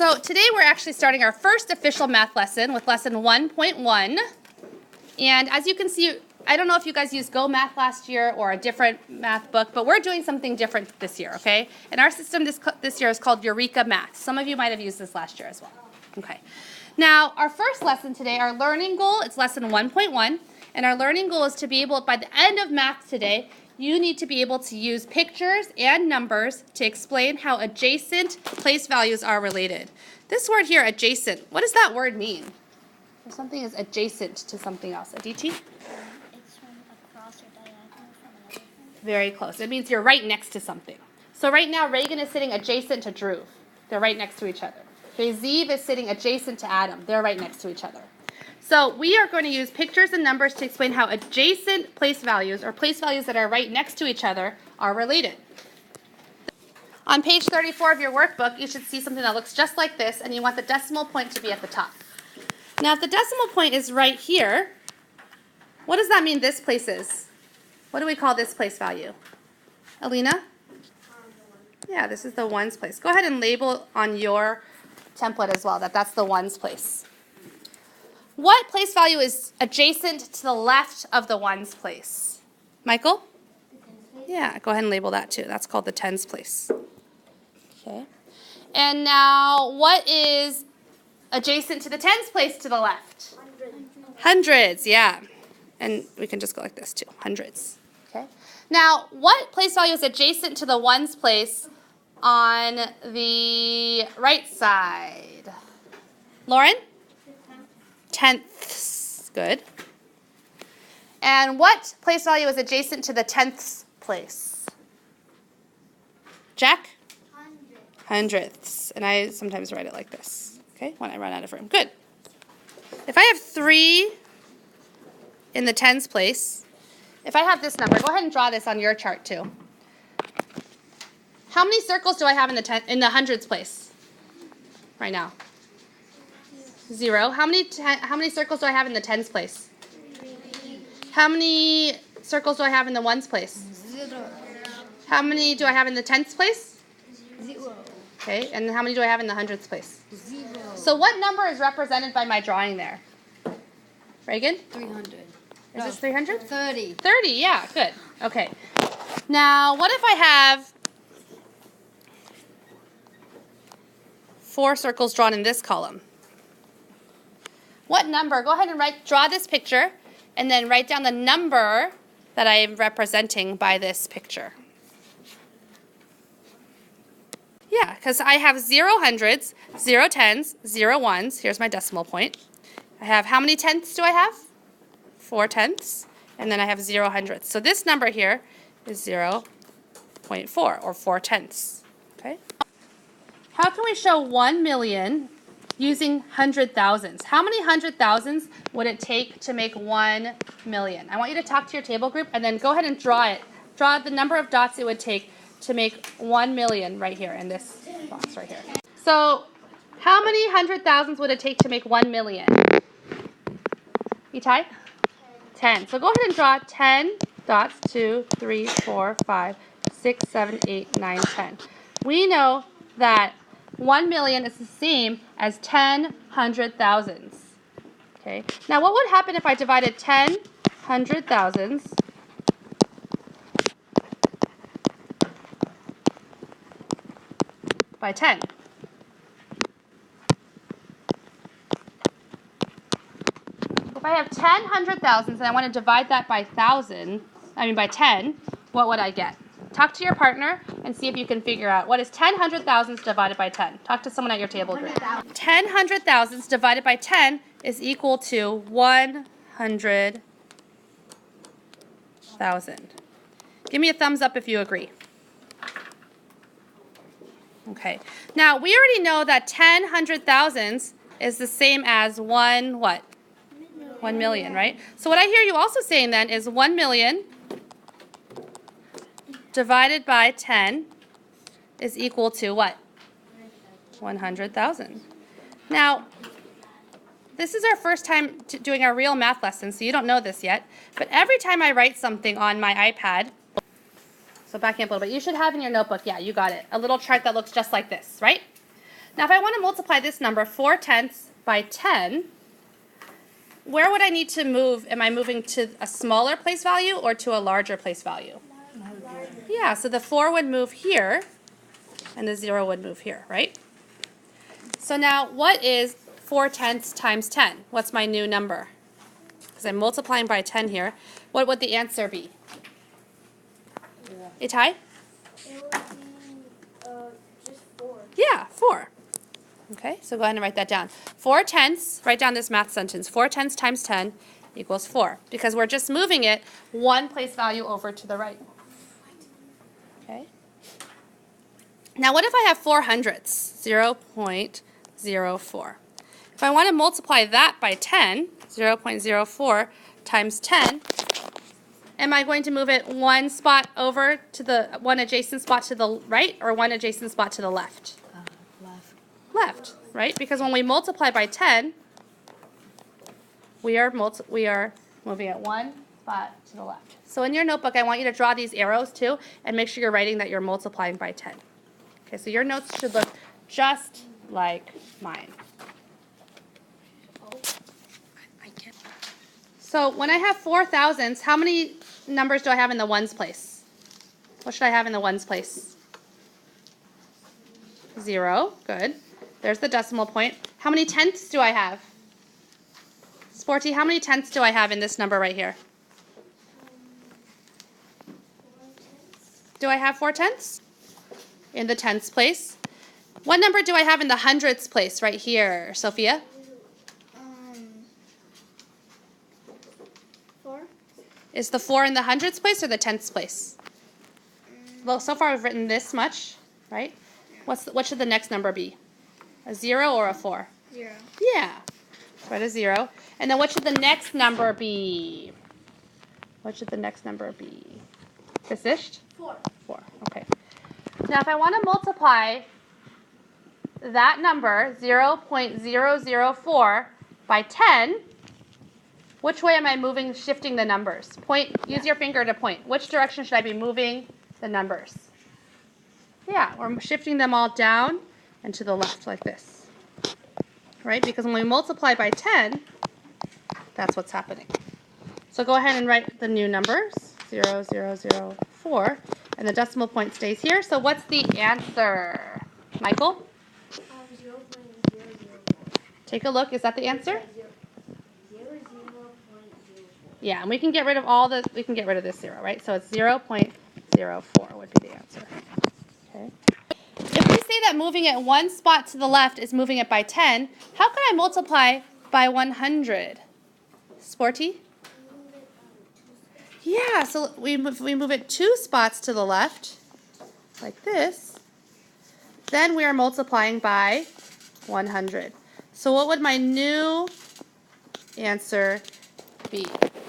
So today we're actually starting our first official math lesson with lesson 1.1. And as you can see, I don't know if you guys used Go Math last year or a different math book, but we're doing something different this year, okay? And our system this year is called Eureka Math. Some of you might have used this last year as well. Okay. Now, our first lesson today, our learning goal, it's lesson 1.1. And our learning goal is to be able, by the end of math today, you need to be able to use pictures and numbers to explain how adjacent place values are related. This word here, adjacent, what does that word mean? If something is adjacent to something else. Aditi? It's from across or diagonal from another thing. Very close. It means you're right next to something. So right now, Reagan is sitting adjacent to Drew. They're right next to each other. Okay, Zeev is sitting adjacent to Adam. They're right next to each other. So we are going to use pictures and numbers to explain how adjacent place values, or place values that are right next to each other, are related. On page 34 of your workbook, you should see something that looks just like this, and you want the decimal point to be at the top. Now, if the decimal point is right here, what does that mean this place is? What do we call this place value? Alina? Yeah, this is the ones place. Go ahead and label on your template as well that that's the ones place. What place value is adjacent to the left of the ones place? Michael? Yeah, go ahead and label that too. That's called the tens place. Okay. And now, what is adjacent to the tens place to the left? Hundreds, yeah. And we can just go like this too, hundreds. Okay. Now, what place value is adjacent to the ones place on the right side? Lauren? Tenths. Good. And what place value is adjacent to the tenths place? Jack? Hundredths. And I sometimes write it like this, okay, when I run out of room. Good. If I have 3 in the tens place, if I have this number, go ahead and draw this on your chart too. How many circles do I have in the hundreds place right now? 0. How many circles do I have in the tens place? How many circles do I have in the ones place? 0. How many do I have in the tenths place? 0. Okay, and how many do I have in the hundreds place? 0. So what number is represented by my drawing there? Reagan? 300. Is this 300? 30. 30, yeah, good. Okay. Now, what if I have 4 circles drawn in this column? What number? Go ahead and draw this picture, and then write down the number that I am representing by this picture. Yeah, because I have 0 hundreds, 0 tens, 0 ones. Here's my decimal point. I have, how many tenths do I have? 4 tenths. And then I have 0 hundredths. So this number here is 0.4, or 4 tenths. Okay. How can we show 1 million using hundred thousands? How many hundred thousands would it take to make 1 million? I want you to talk to your table group and then go ahead and draw it. Draw the number of dots it would take to make 1 million right here in this box right here. So how many hundred thousands would it take to make 1 million? Itai? 10. So go ahead and draw 10 dots, 2, 3, 4, 5, 6, 7, 8, 9, 10. We know that 1 million is the same as 10 hundred thousands. Okay. Now, what would happen if I divided 10 hundred thousands by 10? If I have 10 hundred thousands and I want to divide that by by 10, what would I get? Talk to your partner and see if you can figure out what is 10 hundred thousands divided by 10. Talk to someone at your table group. 10 hundred thousands divided by 10 is equal to 100,000. Give me a thumbs up if you agree. Okay. Now, we already know that 10 hundred thousands is the same as 1 what? 1 million, right? So what I hear you also saying then is 1 million divided by 10 is equal to what? 100,000. Now, this is our first time doing our real math lesson, so you don't know this yet. But every time I write something on my iPad, so backing up a little bit, you should have in your notebook, yeah, you got it, a little chart that looks just like this, right? Now if I want to multiply this number, 4/10 by 10, where would I need to move? Am I moving to a smaller place value or to a larger place value? Yeah, so the 4 would move here, and the 0 would move here, right? So now, what is 4/10 times 10? What's my new number? Because I'm multiplying by 10 here. What would the answer be? Itai? It would be just 4. Yeah, 4. Okay, so go ahead and write that down. 4/10, write down this math sentence. 4/10 times 10 equals 4. Because we're just moving it one place value over to the right. Okay. Now what if I have 4 hundredths? 0.04. If I want to multiply that by 10, 0.04 times 10, am I going to move it one spot over to the one adjacent spot to the right or one adjacent spot to the left? Left, right? Because when we multiply by 10, we are moving it one spot to the left. So in your notebook, I want you to draw these arrows too and make sure you're writing that you're multiplying by 10. Okay, so your notes should look just like mine. So when I have 4 thousandths, how many numbers do I have in the ones place? What should I have in the ones place? 0, good. There's the decimal point. How many tenths do I have? Sporty, how many tenths do I have in this number right here? Do I have 4 tenths? In the tenths place. What number do I have in the hundredths place right here, Sophia? 4. Is the 4 in the hundredths place or the tenths place? Well, so far we've written this much, right? What should the next number be? A 0 or a 4? 0. Yeah. Write a 0. And then what should the next number be? What should the next number be? Gesisht? 4. 4. Okay. Now if I want to multiply that number, 0.004, by 10, which way am I moving, shifting the numbers? Point. Use your finger to point. Which direction should I be moving the numbers? Yeah, we're shifting them all down and to the left like this. Right? Because when we multiply by 10, that's what's happening. So go ahead and write the new numbers, 0.004, and the decimal point stays here. So what's the answer? Michael? 0.004. Take a look. Is that the answer? 0.04. Yeah, and we can get rid of this 0, right? So it's 0.04 would be the answer. Okay. If we say that moving it one spot to the left is moving it by 10, how can I multiply by 100? Sporty? Yeah, so we move it 2 spots to the left, like this. Then we are multiplying by 100. So what would my new answer be?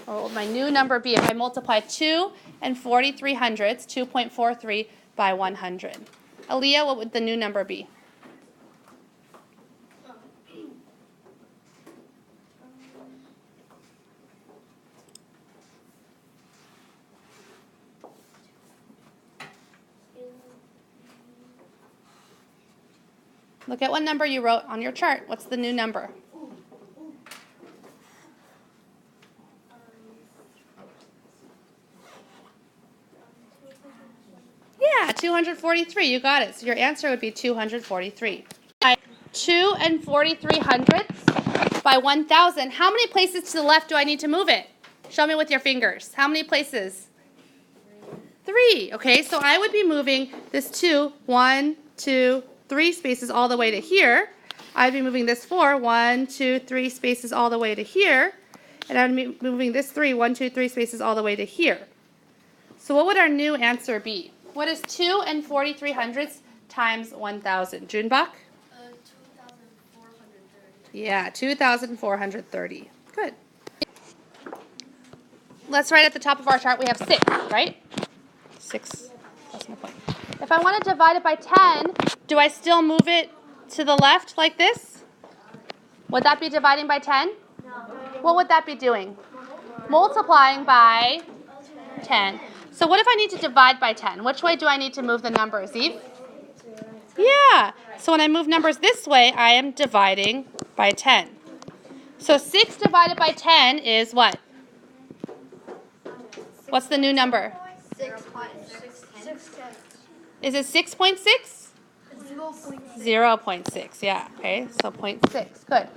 What would my new number be if I multiply 2 and 43 hundredths, 2.43 by 100? Aaliyah, what would the new number be? Look at what number you wrote on your chart. What's the new number? Yeah, 243. You got it. So your answer would be 243. 2 and 43 hundredths by 1,000. How many places to the left do I need to move it? Show me with your fingers. How many places? 3. Okay, so I would be moving this 2, 1, 2, 3 spaces all the way to here. I'd be moving this 4, 1, 2, 3 spaces all the way to here. And I'd be moving this 3, 1, 2, 3 spaces all the way to here. So what would our new answer be? What is 2 and 43 hundredths times 1,000? Junbach? 2,430. Yeah, 2,430. Good. Let's write at the top of our chart we have 6, right? 6 decimal point. If I want to divide it by 10, do I still move it to the left like this? Would that be dividing by 10? No. What would that be doing? Multiplying by 10. So what if I need to divide by 10? Which way do I need to move the numbers, Eve? Yeah. So when I move numbers this way, I am dividing by 10. So 6 divided by 10 is what? What's the new number? 6.6. Is it 6.6? 0.6, yeah. Okay, so 0.6. Good.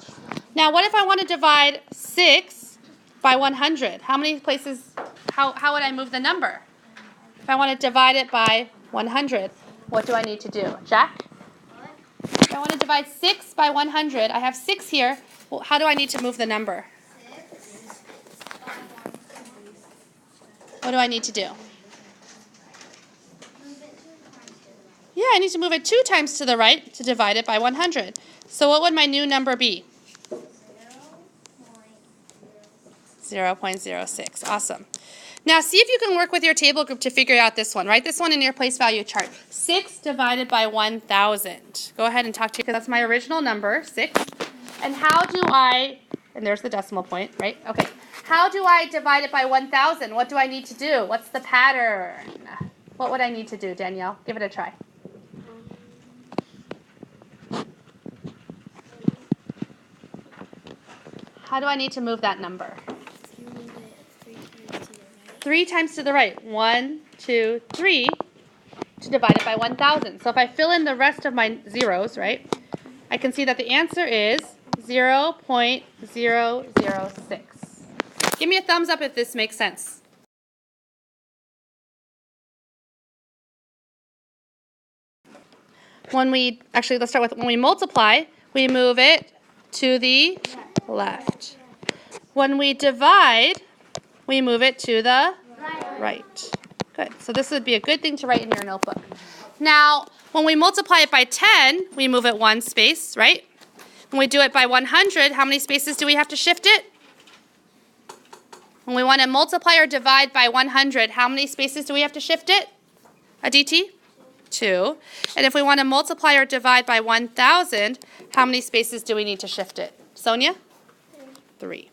Now, what if I want to divide 6 by 100? How many places, how would I move the number? If I want to divide it by 100, what do I need to do? Jack? If I want to divide 6 by 100, I have 6 here. Well, how do I need to move the number? What do I need to do? Yeah, I need to move it 2 times to the right to divide it by 100. So what would my new number be? 0.06. Awesome. Now see if you can work with your table group to figure out this one. Write this one in your place value chart. 6 divided by 1,000. Go ahead and talk to you because that's my original number, 6. And how do I, and there's the decimal point, right? Okay. How do I divide it by 1,000? What do I need to do? What's the pattern? What would I need to do, Danielle? Give it a try. How do I need to move that number? You move it 3 times to the right. 1, 2, 3 to divide it by 1,000. So if I fill in the rest of my zeros, right, I can see that the answer is 0.006. Give me a thumbs up if this makes sense. Let's start with when we multiply, we move it to the left. When we divide, we move it to the right. Good. So this would be a good thing to write in your notebook. Now, when we multiply it by 10, we move it 1 space, right? When we do it by 100, how many spaces do we have to shift it? When we want to multiply or divide by 100, how many spaces do we have to shift it? Aditi? 2. And if we want to multiply or divide by 1,000, how many spaces do we need to shift it? Sonia? 3.